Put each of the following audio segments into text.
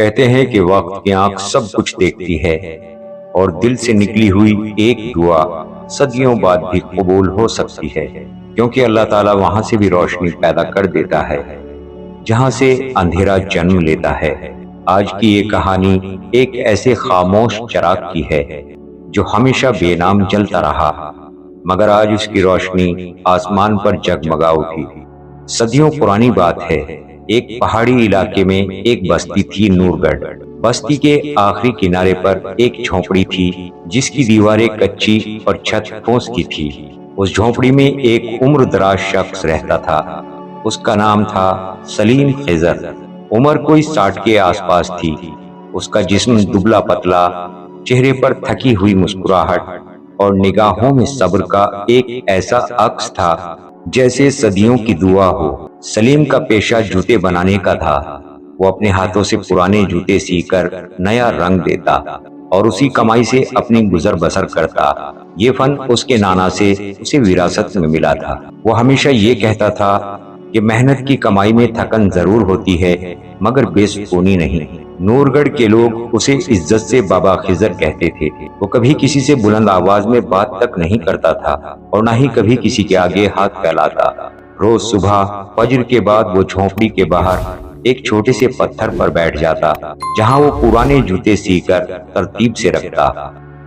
کہتے ہیں کہ وقت کی آنکھ سب کچھ دیکھتی ہے اور دل سے نکلی ہوئی ایک دعا صدیوں بعد بھی قبول ہو سکتی ہے، کیونکہ اللہ تعالیٰ وہاں سے بھی روشنی پیدا کر دیتا ہے جہاں سے اندھیرا جنم لیتا ہے۔ آج کی یہ کہانی ایک ایسے خاموش چراغ کی ہے جو ہمیشہ بے نام جلتا رہا، مگر آج اس کی روشنی آسمان پر جگمگا اٹھی۔ صدیوں پرانی بات ہے، ایک پہاڑی علاقے میں ایک بستی تھی، نور گڑھ۔ بستی کے آخری کنارے پر ایک جھونپڑی تھی جس کی دیواریں کچی اور چھت پھوس کی تھی۔ اس جھونپڑی میں ایک عمر دراز شخص رہتا تھا، اس کا نام تھا سلیم خضر۔ عمر کوئی 60 کے آس پاس تھی۔ اس کا جسم دبلا پتلا، چہرے پر تھکی ہوئی مسکراہٹ اور نگاہوں میں صبر کا ایک ایسا عکس تھا جیسے صدیوں کی دعا ہو۔ سلیم کا پیشہ جوتے بنانے کا تھا۔ وہ اپنے ہاتھوں سے پرانے جوتے سی کر نیا رنگ دیتا اور اسی کمائی سے اپنی گزر بسر کرتا۔ یہ فن اس کے نانا سے اسے وراثت میں ملا تھا۔ وہ ہمیشہ یہ کہتا تھا کہ محنت کی کمائی میں تھکن ضرور ہوتی ہے مگر بے سکونی نہیں۔ نور گڑھ کے لوگ اسے عزت سے بابا خضر کہتے تھے۔ وہ کبھی کسی سے بلند آواز میں بات تک نہیں کرتا تھا اور نہ ہی کبھی کسی کے آگے ہاتھ پھیلاتا۔ روز صبح فجر کے بعد وہ جھونپڑی کے باہر ایک چھوٹے سے پتھر پر بیٹھ جاتا جہاں وہ پرانے جوتے سی کر ترتیب سے رکھتا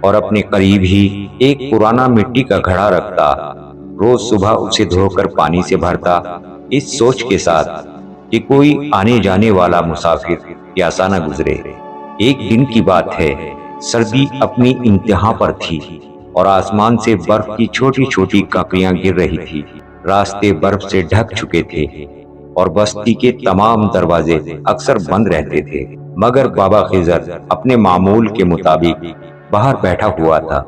اور اپنے قریب ہی ایک پرانا مٹی کا گھڑا رکھتا۔ روز صبح اسے دھو کر پانی سے بھرتا، اس سوچ کے ساتھ کہ کوئی آنے جانے والا مسافر پیاسا نہ گزرے۔ ایک دن کی بات ہے، سردی اپنی انتہا پر تھی اور آسمان سے برف کی چھوٹی چھوٹی ککڑیاں گر رہی تھی۔ راستے برف سے ڈھک چکے تھے اور بستی کے تمام دروازے اکثر بند رہتے تھے، مگر بابا خضر اپنے معمول کے مطابق باہر بیٹھا ہوا تھا،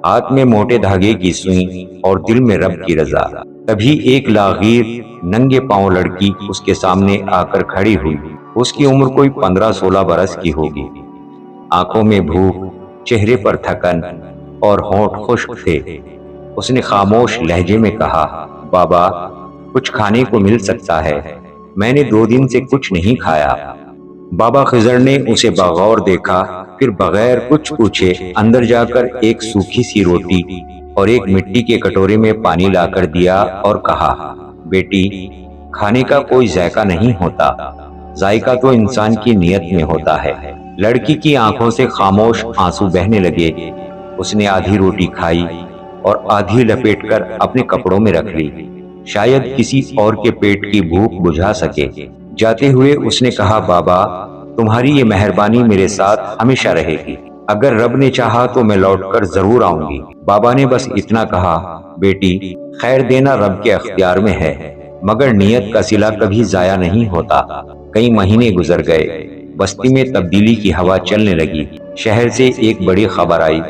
ہاتھ میں موٹے دھاگے کی سوئی اور دل میں رب کی رضا۔ تبھی ایک لاغیر ننگے پاؤں لڑکی اس کے سامنے آ کر کھڑی ہوئی۔ اس کی عمر کوئی 15-16 برس کی ہوگی۔ آنکھوں میں بھوک، چہرے پر تھکن اور ہونٹ خشک تھے۔ اس نے خاموش لہجے میں کہا، بابا کچھ کھانے کو مل سکتا ہے؟ میں نے 2 دن سے کچھ نہیں کھایا۔ بابا خضر نے اسے بغور دیکھا، پھر بغیر کچھ پوچھے اندر جا کر ایک سوکھی سی روٹی اور ایک مٹی کے کٹورے میں پانی لا کر دیا اور کہا، بیٹی کھانے کا کوئی ذائقہ نہیں ہوتا، ذائقہ تو انسان کی نیت میں ہوتا ہے۔ لڑکی کی آنکھوں سے خاموش آنسو بہنے لگے۔ اس نے آدھی روٹی کھائی اور آدھی لپیٹ کر اپنے کپڑوں میں رکھ لی، شاید کسی اور کے پیٹ کی بھوک بجھا سکے۔ جاتے ہوئے اس نے کہا، بابا تمہاری یہ مہربانی میرے ساتھ ہمیشہ رہے گی، اگر رب نے چاہا تو میں لوٹ کر ضرور آؤں گی۔ بابا نے بس اتنا کہا، بیٹی خیر دینا رب کے اختیار میں ہے، مگر نیت کا صلہ کبھی ضائع نہیں ہوتا۔ کئی مہینے گزر گئے، بستی میں تبدیلی کی ہوا چلنے لگی۔ شہر سے ایک بڑی خبر آئی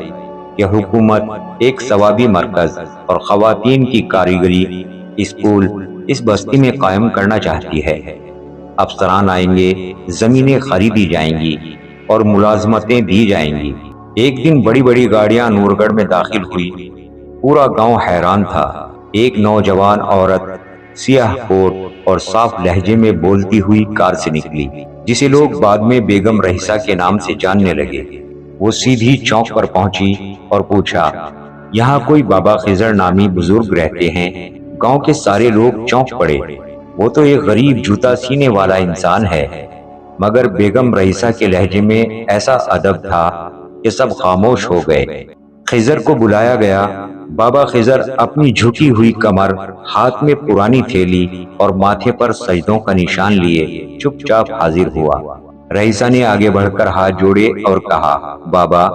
کہ حکومت ایک ثوابی مرکز اور خواتین کی کاریگری اسکول اس بستی میں قائم کرنا چاہتی ہے۔ افسران آئیں گے، زمینیں خریدی جائیں گی اور ملازمتیں دی جائیں گی۔ ایک دن بڑی بڑی گاڑیاں نور گڑھ میں داخل ہوئی۔ پورا گاؤں حیران تھا۔ ایک نوجوان عورت سیاہ کوٹ اور صاف لہجے میں بولتی ہوئی کار سے نکلی، جسے لوگ بعد میں بیگم رئیسہ کے نام سے جاننے لگے۔ وہ سیدھی چوک پر پہنچی اور پوچھا، یہاں کوئی بابا خضر نامی بزرگ رہتے ہیں؟ گاؤں کے سارے لوگ چونک پڑے، وہ تو ایک غریب جوتا سینے والا انسان ہے۔ مگر بیگم رئیسہ کے لہجے میں ایسا ادب تھا کہ سب خاموش ہو گئے۔ خضر کو بلایا گیا۔ بابا خضر اپنی جھکی ہوئی کمر، ہاتھ میں پرانی تھیلی اور ماتھے پر سجدوں کا نشان لیے چپ چاپ حاضر ہوا۔ رئیسہ نے آگے بڑھ کر ہاتھ جوڑے اور کہا، بابا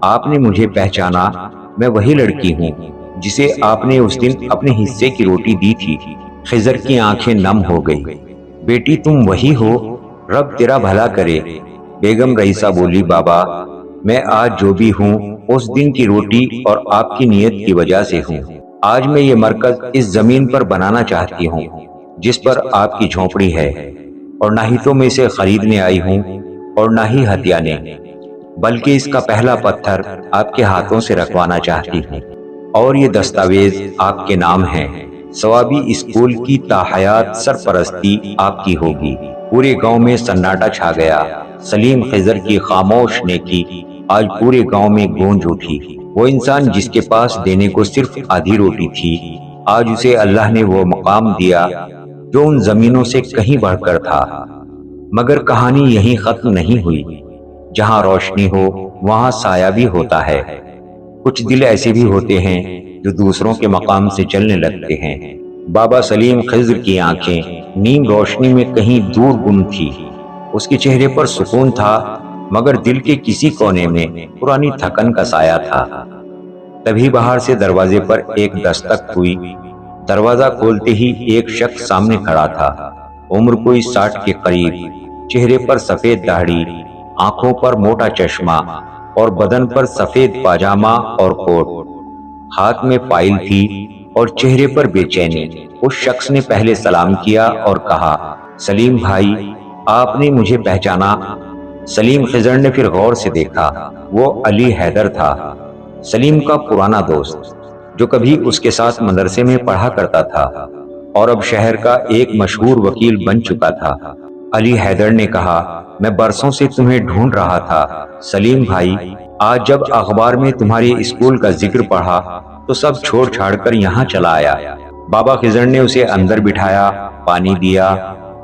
آپ نے مجھے پہچانا، میں وہی لڑکی ہوں جسے آپ نے اس دن اپنے حصے کی روٹی دی تھی۔ خضر کی آنکھیں نم ہو گئی۔ بیٹی تم وہی ہو، رب تیرا بھلا کرے۔ بیگم رئیسہ بولی، بابا میں آج جو بھی ہوں اس دن کی روٹی اور آپ کی نیت کی وجہ سے ہوں۔ آج میں یہ مرکز اس زمین پر بنانا چاہتی ہوں جس پر آپ کی جھونپڑی ہے، اور نہ ہی تو میں اسے خریدنے آئی ہوں اور نہ ہی ہتھیانے، بلکہ اس کا پہلا پتھر آپ کے ہاتھوں سے رکھوانا چاہتی ہوں، اور یہ دستاویز آپ کے نام ہے۔ ثوابی اسکول کی تاحیات سرپرستی آپ کی ہوگی۔ پورے گاؤں میں سناٹا چھا گیا۔ سلیم خضر کی خاموش نیکی آج پورے گاؤں میں گونج اٹھی۔ وہ انسان جس کے پاس دینے کو صرف آدھی روٹی تھی، آج اسے اللہ نے وہ مقام دیا جو ان زمینوں سے کہیں بڑھ کر تھا۔ مگر کہانی یہیں ختم نہیں ہوئی۔ جہاں روشنی ہو وہاں سایہ بھی ہوتا ہے۔ کچھ دل ایسے بھی ہوتے ہیں جو دوسروں کے مقام سے چلنے لگتے ہیں۔ بابا سلیم خضر کی آنکھیں نیم روشنی میں کہیں دور گم تھی۔ اس کے چہرے پر سکون تھا، مگر دل کے کسی کونے میں پرانی تھکن کا سایہ تھا۔ تبھی باہر سے دروازے پر ایک دستک ہوئی۔ دروازہ کھولتے ہی ایک شخص سامنے کھڑا تھا۔ عمر کوئی 60 کے قریب، چہرے پر سفید داڑھی، آنکھوں پر موٹا چشمہ اور بدن پر سفید پاجامہ اور کوٹ۔ ہاتھ میں فائل تھی اور چہرے پر بے چینی۔ اس شخص نے پہلے سلام کیا اور کہا، سلیم بھائی، آپ نے مجھے پہچانا؟ سلیم خضر نے پھر غور سے دیکھا۔ وہ علی حیدر تھا، سلیم کا پرانا دوست، جو کبھی اس کے ساتھ مدرسے میں پڑھا کرتا تھا اور اب شہر کا ایک مشہور وکیل بن چکا تھا۔ علی حیدر نے کہا، میں برسوں سے تمہیں ڈھونڈ رہا تھا سلیم بھائی۔ آج جب اخبار میں تمہاری اسکول کا ذکر پڑھا تو سب چھوڑ چھاڑ کر یہاں چلا آیا۔ بابا خضر نے اسے اندر بٹھایا، پانی دیا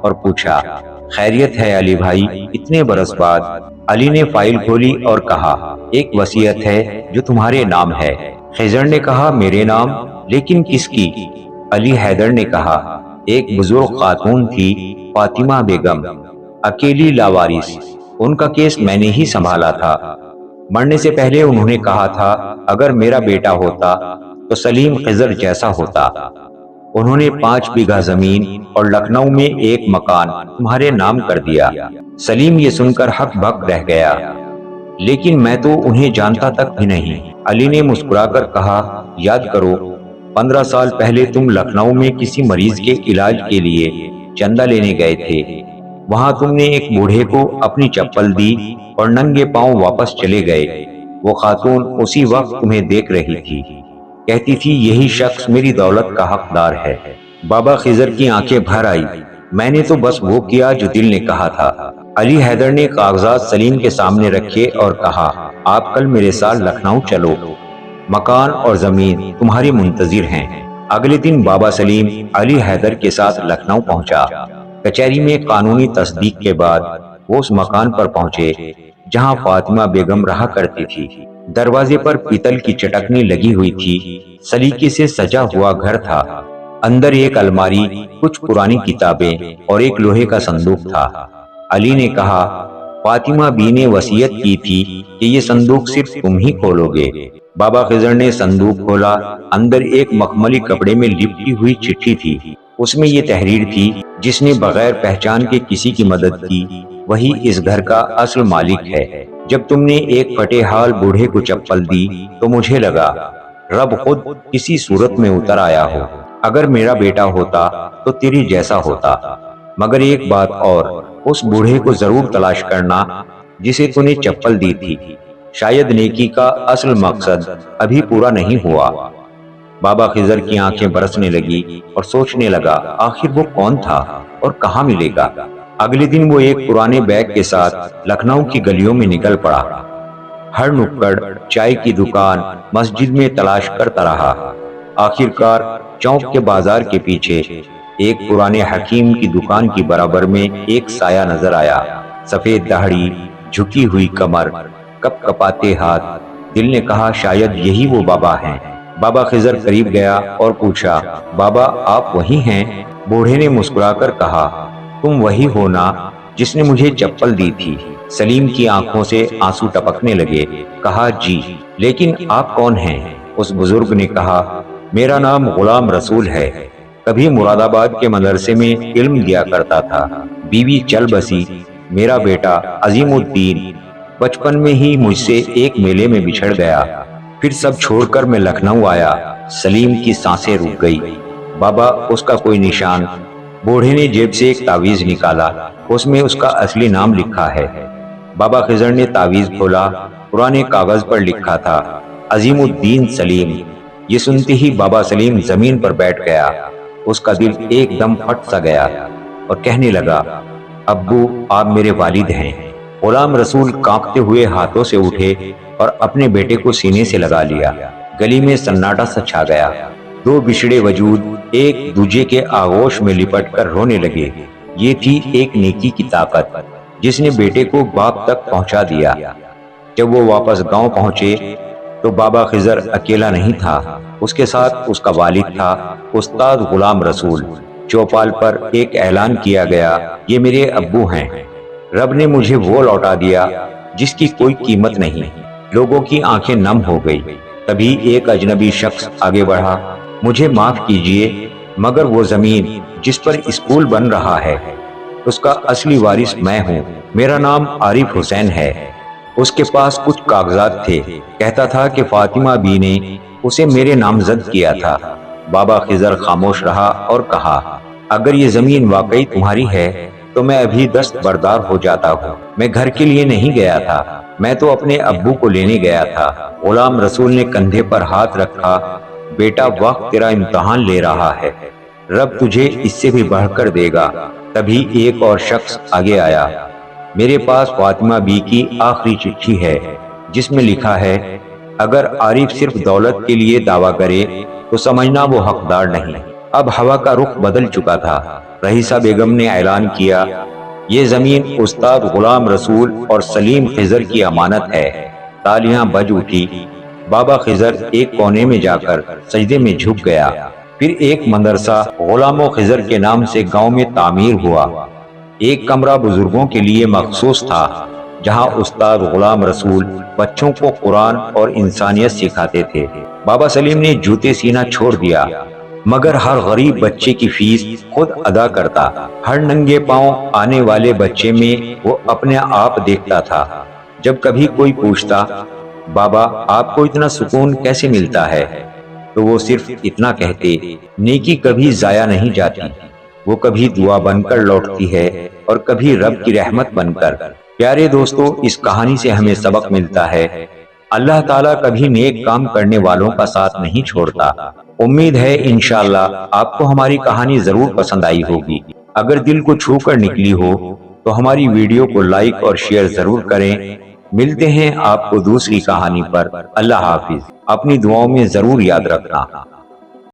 اور پوچھا، خیریت ہے علی بھائی، اتنے برس بعد؟ علی نے فائل کھولی اور کہا، ایک وصیت ہے جو تمہارے نام ہے۔ خضر نے کہا، میرے نام؟ لیکن کس کی؟ علی حیدر نے کہا، ایک بزرگ خاتون تھی، فاطمہ بیگم، اکیلی لاوارث، ان کا کیس میں نے ہی سنبھالا تھا۔ مرنے سے پہلے انہوں نے کہا تھا، اگر میرا بیٹا ہوتا تو سلیم خضر جیسا ہوتا۔ انہوں نے 5 بیگھہ زمین اور لکھنؤ میں ایک مکان تمہارے نام کر دیا۔ سلیم یہ سن کر ہک بک رہ گیا، لیکن میں تو انہیں جانتا تک بھی نہیں۔ علی نے مسکرا کر کہا، یاد کرو 15 سال پہلے تم لکھنؤ میں کسی مریض کے علاج کے لیے چندہ لینے گئے تھے۔ وہاں تم نے ایک بوڑھے کو اپنی چپل دی اور ننگے پاؤں واپس چلے گئے۔ وہ خاتون اسی وقت تمہیں دیکھ رہی تھی، کہتی تھی یہی شخص میری دولت کا حقدار ہے۔ بابا خضر کی آنکھیں بھر آئی، میں نے تو بس وہ کیا جو دل نے کہا تھا۔ علی حیدر نے کاغذات سلیم کے سامنے رکھے اور کہا، آپ کل میرے ساتھ لکھنؤ چلو، مکان اور زمین تمہاری منتظر ہیں۔ اگلے دن بابا سلیم علی حیدر کے ساتھ لکھنؤ پہنچا۔ کچہری میں قانونی تصدیق کے بعد وہ اس مکان پر پہنچے جہاں فاطمہ بیگم رہا کرتی تھی۔ دروازے پر پیتل کی چٹکنی لگی ہوئی تھی، سلیقے سے سجا ہوا گھر تھا۔ اندر ایک الماری، کچھ پرانی کتابیں اور ایک لوہے کا صندوق تھا۔ علی نے کہا، فاطمہ بی نے وصیت کی تھی کہ یہ صندوق صرف تم ہی کھولو گے۔ بابا خضر نے صندوق کھولا۔ اندر ایک مخملی کپڑے میں لپٹی ہوئی چٹھی تھی۔ اس میں یہ تحریر تھی، جس نے بغیر پہچان کے کسی کی مدد کی وہی اس گھر کا اصل مالک ہے۔ جب تم نے ایک پھٹے حال بوڑھے کو چپل دی تو مجھے لگا رب خود کسی صورت میں اتر آیا ہو۔ اگر میرا بیٹا ہوتا تو تیری جیسا ہوتا، مگر ایک بات اور، اس بوڑھے کو ضرور تلاش کرنا جسے تو نے چپل دی تھی۔ شاید نیکی کا اصل مقصد ابھی پورا نہیں ہوا۔ بابا خضر کی آنکھیں برسنے لگی اور سوچنے لگا، آخر وہ کون تھا اور کہاں ملے گا؟ اگلے دن وہ ایک پرانے بیگ کے ساتھ لکھنؤ کی گلیوں میں نکل پڑا۔ ہر نکڑ، چائے کی دکان، مسجد میں تلاش کرتا رہا۔ آخر کار چوک کے بازار کے پیچھے ایک پرانے حکیم کی دکان کی برابر میں ایک سایہ نظر آیا۔ سفید داڑھی، جھکی ہوئی کمر، کپ کپاتے ہاتھ۔ دل نے کہا شاید یہی وہ بابا ہیں۔ بابا خضر قریب گیا اور پوچھا، بابا آپ وہی ہیں؟ بوڑھے نے مسکرا کر کہا، تم وہی ہو نا جس نے مجھے چپل دی تھی؟ سلیم کی آنکھوں سے آنسو ٹپکنے لگے۔ کہا، جی، لیکن آپ کون ہیں؟ اس بزرگ نے کہا، میرا نام غلام رسول ہے، کبھی مراد آباد کے مدرسے میں علم دیا کرتا تھا۔ بیوی چل بسی، میرا بیٹا عظیم الدین بچپن میں ہی مجھ سے ایک میلے میں بچھڑ گیا، پھر سب چھوڑ کر میں لکھنؤ آیا۔ سلیم کی سانسیں رک گئی۔ بابا اس کا کوئی نشان؟ بوڑھے نے جیب سے ایک تعویذ نکالا، اس میں اس کا اصلی نام لکھا ہے۔ بابا خضر نے تعویذ کھولا، پرانے کاغذ پر لکھا تھا، عظیم الدین سلیم۔ یہ سنتے ہی بابا سلیم زمین پر بیٹھ گیا۔ اس کا دل ایک دم پھٹ سا گیا اور کہنے لگا، ابو آپ میرے والد ہیں، غلام رسول کانپتے ہوئے ہاتھوں سے اٹھے اور اپنے بیٹے کو سینے سے لگا لیا۔ گلی میں سناٹا سا چھا گیا۔ دو بچھڑے وجود ایک دوجے کے آغوش میں لپٹ کر رونے لگے۔ یہ تھی ایک نیکی کی طاقت جس نے بیٹے کو باپ تک پہنچا دیا۔ جب وہ واپس گاؤں پہنچے تو بابا خضر اکیلا نہیں تھا، اس کے ساتھ اس کا والد تھا، استاد غلام رسول۔ چوپال پر ایک اعلان کیا گیا، یہ میرے ابو ہیں، رب نے مجھے وہ لوٹا دیا جس کی کوئی قیمت نہیں۔ لوگوں کی آنکھیں نم ہو گئی۔ تبھی ایک اجنبی شخص آگے بڑھا، مجھے معاف کیجئے مگر وہ زمین جس پر اسکول بن رہا ہے اس کا اصلی وارث میں ہوں۔ میرا نام عارف حسین ہے۔ اس کے پاس کچھ کاغذات تھے، کہتا تھا کہ فاطمہ بی نے اسے میرے نامزد کیا تھا۔ بابا خضر خاموش رہا اور کہا، اگر یہ زمین واقعی تمہاری ہے تو میں ابھی دستبردار ہو جاتا ہوں۔ میں گھر کے لیے نہیں گیا تھا، میں تو اپنے ابو کو لینے گیا تھا۔ غلام رسول نے کندھے پر ہاتھ رکھا، بیٹا وقت تیرا امتحان لے رہا ہے، رب تجھے اس سے بھی بڑھ کر دے گا۔ تبھی ایک اور شخص آگے آیا، میرے پاس فاطمہ بی کی آخری چٹھی ہے جس میں لکھا ہے، اگر عارف صرف دولت کے لیے دعویٰ کرے تو سمجھنا وہ حقدار نہیں۔ اب ہوا کا رخ بدل چکا تھا۔ رئیسہ بیگم نے اعلان کیا، یہ زمین استاد غلام رسول اور سلیم خضر کی امانت ہے۔ تالیاں بج اٹھی۔ بابا خضر ایک کونے میں جا کر سجدے میں جھک گیا۔ پھر ایک مدرسہ غلام و خضر کے نام سے گاؤں میں تعمیر ہوا۔ ایک کمرہ بزرگوں کے لیے مخصوص تھا جہاں استاد غلام رسول بچوں کو قرآن اور انسانیت سکھاتے تھے۔ بابا سلیم نے جوتے سینا چھوڑ دیا مگر ہر غریب بچے کی فیس خود ادا کرتا۔ ہر ننگے پاؤں آنے والے بچے میں وہ اپنے آپ دیکھتا تھا۔ جب کبھی کوئی پوچھتا، بابا آپ کو اتنا سکون کیسے ملتا ہے، تو وہ صرف اتنا کہتے، نیکی کبھی ضائع نہیں جاتی، وہ کبھی دعا بن کر لوٹتی ہے اور کبھی رب کی رحمت بن کر۔ پیارے دوستو، اس کہانی سے ہمیں سبق ملتا ہے، اللہ تعالیٰ کبھی نیک کام کرنے والوں کا ساتھ نہیں چھوڑتا۔ امید ہے انشاءاللہ آپ کو ہماری کہانی ضرور پسند آئی ہوگی۔ اگر دل کو چھو کر نکلی ہو تو ہماری ویڈیو کو لائک اور شیئر ضرور کریں۔ ملتے ہیں آپ کو دوسری کہانی پر۔ اللہ حافظ۔ اپنی دعاؤں میں ضرور یاد رکھنا۔